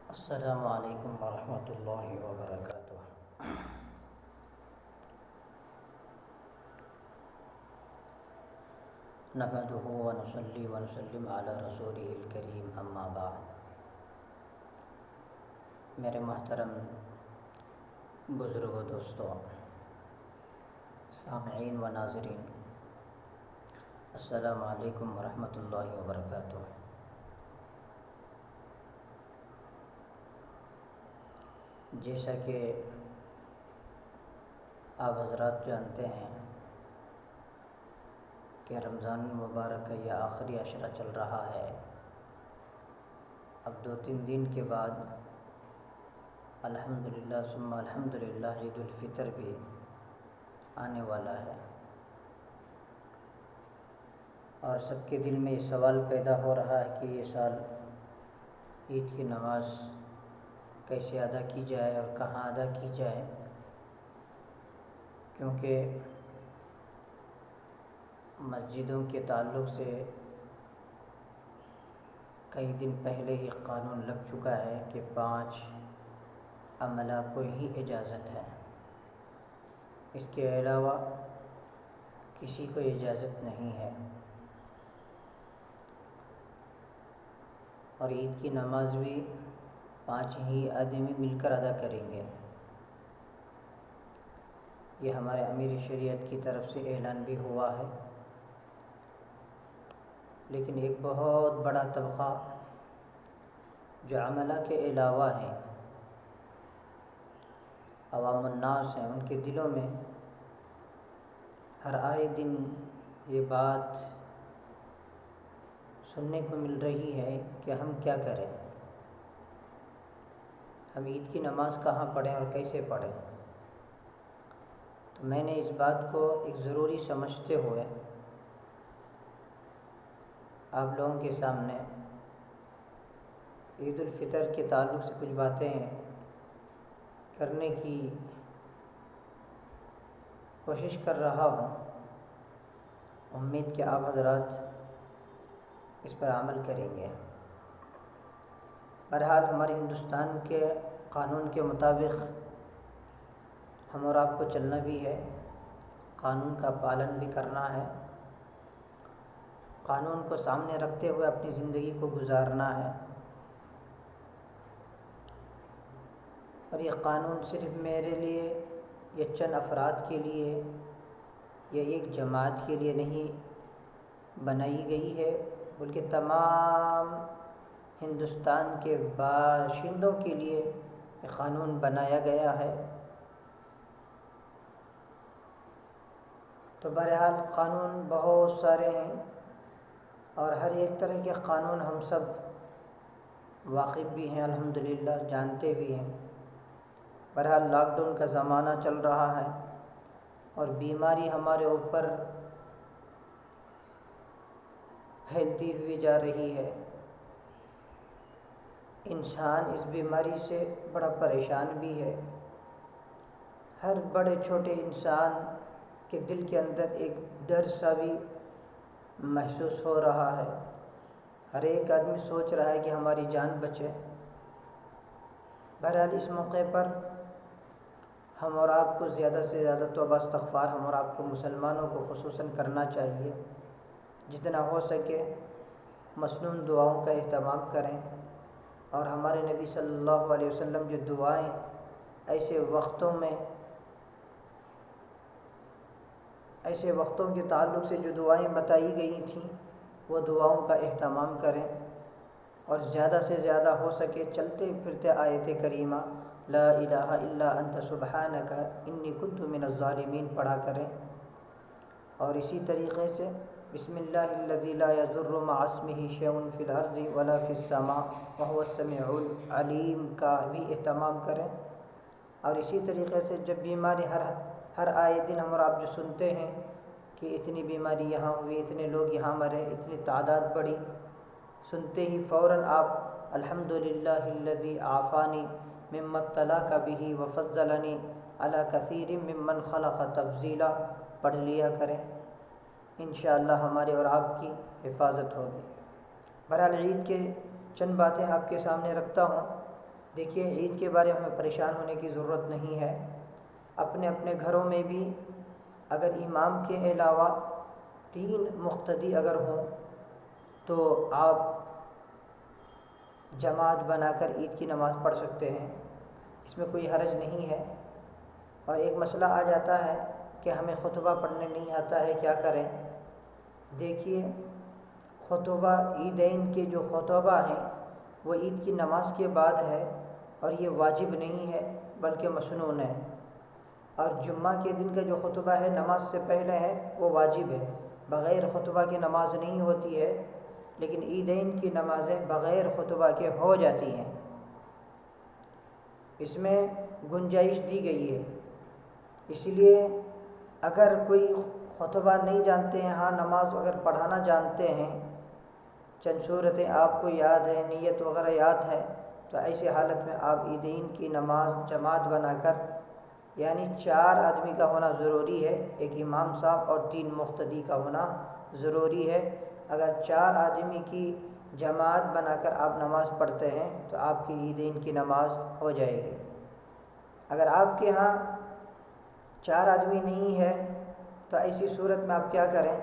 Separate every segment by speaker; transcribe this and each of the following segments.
Speaker 1: السلام علیکم ورحمۃ اللہ وبرکاتہ۔ نحمدہ ونصلی ونسلم علی رسولہ الکریم، اما بعد۔ میرے محترم بزرگوں، دوستوں، سامعین و ناظرین، السلام علیکم ورحمۃ اللہ وبرکاتہ۔ جیسا کہ آپ حضرات جانتے ہیں کہ رمضان المبارک کا یہ آخری عشرہ چل رہا ہے۔ اب 2-3 دن کے بعد الحمدللہ ثم الحمدللہ عید الفطر بھی آنے والا ہے، اور سب کے دل میں یہ سوال پیدا ہو رہا ہے کہ یہ سال عید کی نماز کیسے ادا کی جائے اور کہاں ادا کی جائے، کیونکہ مسجدوں کے تعلق سے کئی دن پہلے ہی قانون لگ چکا ہے کہ 5 عملہ کو ہی اجازت ہے، اس کے علاوہ کسی کو اجازت نہیں ہے، اور عید کی نماز بھی 5 ہی آدمی مل کر ادا کریں گے۔ یہ ہمارے امیر شریعت کی طرف سے اعلان بھی ہوا ہے، لیکن ایک بہت بڑا طبقہ جو عملہ کے علاوہ ہیں، عوام الناس ہیں، ان کے دلوں میں ہر آئے دن یہ بات سننے کو مل رہی ہے کہ ہم کیا کریں، ہم عید کی نماز کہاں پڑھیں اور کیسے پڑھیں۔ تو میں نے اس بات کو ایک ضروری سمجھتے ہوئے آپ لوگوں کے سامنے عید الفطر کے تعلق سے کچھ باتیں کرنے کی کوشش کر رہا ہوں۔ امید کہ آپ حضرات اس پر عمل کریں گے۔ بہرحال ہمارے ہندوستان کے قانون کے مطابق ہم اور آپ کو چلنا بھی ہے، قانون کا پالن بھی کرنا ہے، قانون کو سامنے رکھتے ہوئے اپنی زندگی کو گزارنا ہے، اور یہ قانون صرف میرے لیے یا چند افراد کے لیے یا ایک جماعت کے لیے نہیں بنائی گئی ہے، بلکہ تمام ہندوستان کے باشندوں کے لیے یہ قانون بنایا گیا ہے۔ تو بہرحال قانون بہت سارے ہیں، اور ہر ایک طرح کے قانون ہم سب واقف بھی ہیں، الحمدللہ جانتے بھی ہیں۔ بہرحال لاک ڈاؤن کا زمانہ چل رہا ہے، اور بیماری ہمارے اوپر پھیلتی ہوئی جا رہی ہے۔ انسان اس بیماری سے بڑا پریشان بھی ہے۔ ہر بڑے چھوٹے انسان کے دل کے اندر ایک ڈر سا بھی محسوس ہو رہا ہے۔ ہر ایک آدمی سوچ رہا ہے کہ ہماری جان بچے۔ بہرحال اس موقع پر ہم اور آپ کو زیادہ سے زیادہ توبہ استغفار ہم اور آپ کو مسلمانوں کو خصوصاً کرنا چاہیے، جتنا ہو سکے مسنون دعاؤں کا اہتمام کریں، اور ہمارے نبی صلی اللہ علیہ وسلم جو دعائیں ایسے وقتوں کے تعلق سے جو دعائیں بتائی گئی تھیں، وہ دعاؤں کا اہتمام کریں، اور زیادہ سے زیادہ ہو سکے چلتے پھرتے آیت کریمہ لا الہ الا انت سبحانک انی کنت من الظالمین پڑھا کریں، اور اسی طریقے سے بسم اللہ الذی لا یضر مع اسمہ شیء فی الارض ولا فی السماء وهو السمیع العلیم کا بھی اہتمام کریں۔ اور اسی طریقے سے جب بیماری ہر آئے دن ہم اور آپ جو سنتے ہیں کہ اتنی بیماری یہاں ہوئی، اتنے لوگ یہاں مرے، اتنی تعداد بڑھی، سنتے ہی فوراً آپ الحمدللہ الذی عافانی مما ابتلاک بہ وفضلنی علی کثیر ممن خلق تفضیلا پڑھ لیا کریں، انشاءاللہ ہمارے اور آپ کی حفاظت ہوگی۔ بہرحال عید کے چند باتیں آپ کے سامنے رکھتا ہوں۔ دیکھیے عید کے بارے میں ہمیں پریشان ہونے کی ضرورت نہیں ہے۔ اپنے اپنے گھروں میں بھی اگر امام کے علاوہ 3 مقتدی اگر ہوں تو آپ جماعت بنا کر عید کی نماز پڑھ سکتے ہیں، اس میں کوئی حرج نہیں ہے۔ اور ایک مسئلہ آ جاتا ہے کہ ہمیں خطبہ پڑھنے نہیں آتا ہے، کیا کریں؟ دیکھیے خطبہ عیدین کے جو خطبہ ہیں وہ عید کی نماز کے بعد ہے، اور یہ واجب نہیں ہے بلکہ مسنون ہے۔ اور جمعہ کے دن کا جو خطبہ ہے نماز سے پہلے ہے، وہ واجب ہے، بغیر خطبہ کے نماز نہیں ہوتی ہے، لیکن عیدین کی نمازیں بغیر خطبہ کے ہو جاتی ہیں۔ اس میں گنجائش دی گئی ہے، اس لیے اگر کوئی خطبہ نہیں جانتے ہیں، ہاں نماز اگر پڑھانا جانتے ہیں، چند صورتیں آپ کو یاد ہے، نیت وغیرہ یاد ہے، تو ایسی حالت میں آپ عیدین کی نماز جماعت بنا کر، یعنی 4 آدمی کا ہونا ضروری ہے، ایک امام صاحب اور 3 مقتدی کا ہونا ضروری ہے۔ اگر 4 آدمی کی جماعت بنا کر آپ نماز پڑھتے ہیں تو آپ کی عیدین کی نماز ہو جائے گی۔ اگر آپ کے ہاں 4 آدمی نہیں ہے تو ایسی صورت میں آپ کیا کریں؟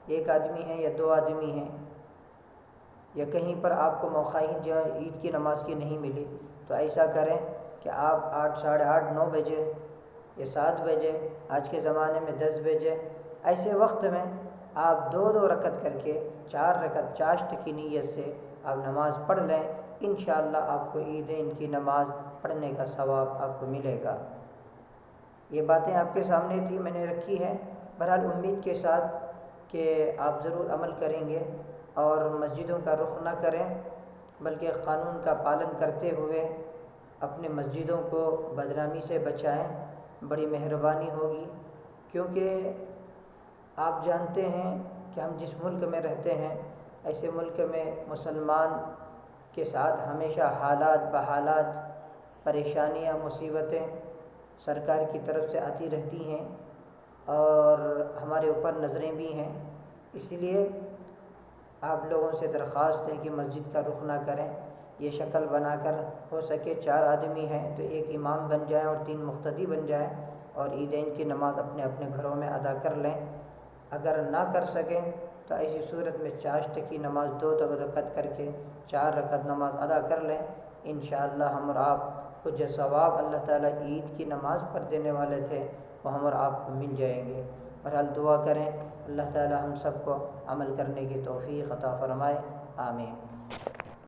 Speaker 1: 1 آدمی ہے یا 2 آدمی ہیں، یا کہیں پر آپ کو موقع ہی جو عید کی نماز کی نہیں ملی، تو ایسا کریں کہ آپ 8، ساڑھے 8، 9 بجے یا 7 بجے، آج کے زمانے میں 10 بجے، ایسے وقت میں آپ 2 رکعت کر کے 4 رکعت چاشت کی نیت سے آپ نماز پڑھ لیں، انشاءاللہ آپ کو عیدین کی نماز پڑھنے کا ثواب آپ کو ملے گا۔ یہ باتیں آپ کے سامنے تھی، میں نے رکھی ہیں، بہرحال امید کے ساتھ کہ آپ ضرور عمل کریں گے اور مسجدوں کا رخ نہ کریں، بلکہ قانون کا پالن کرتے ہوئے اپنے مسجدوں کو بدنامی سے بچائیں، بڑی مہربانی ہوگی۔ کیونکہ آپ جانتے ہیں کہ ہم جس ملک میں رہتے ہیں، ایسے ملک میں مسلمان کے ساتھ ہمیشہ حالات بحالات پریشانیاں مصیبتیں سرکار کی طرف سے آتی رہتی ہیں، اور ہمارے اوپر نظریں بھی ہیں، اس لیے آپ لوگوں سے درخواست ہے کہ مسجد کا رخ نہ کریں، یہ شکل بنا کر ہو سکے 4 آدمی ہیں تو 1 امام بن جائیں اور 3 مقتدی بن جائیں، اور عیدین کی نماز اپنے اپنے گھروں میں ادا کر لیں۔ اگر نہ کر سکیں تو ایسی صورت میں چاشت کی نماز 2 رکعت کر کے 4 رکعت نماز ادا کر لیں، انشاءاللہ ہم اور آپ کو جو ثواب اللہ تعالیٰ عید کی نماز پر دینے والے تھے وہ ہم اور آپ کو مل جائیں گے۔ بہرحال دعا کریں اللہ تعالیٰ ہم سب کو عمل کرنے کی توفیق عطا فرمائے، آمین۔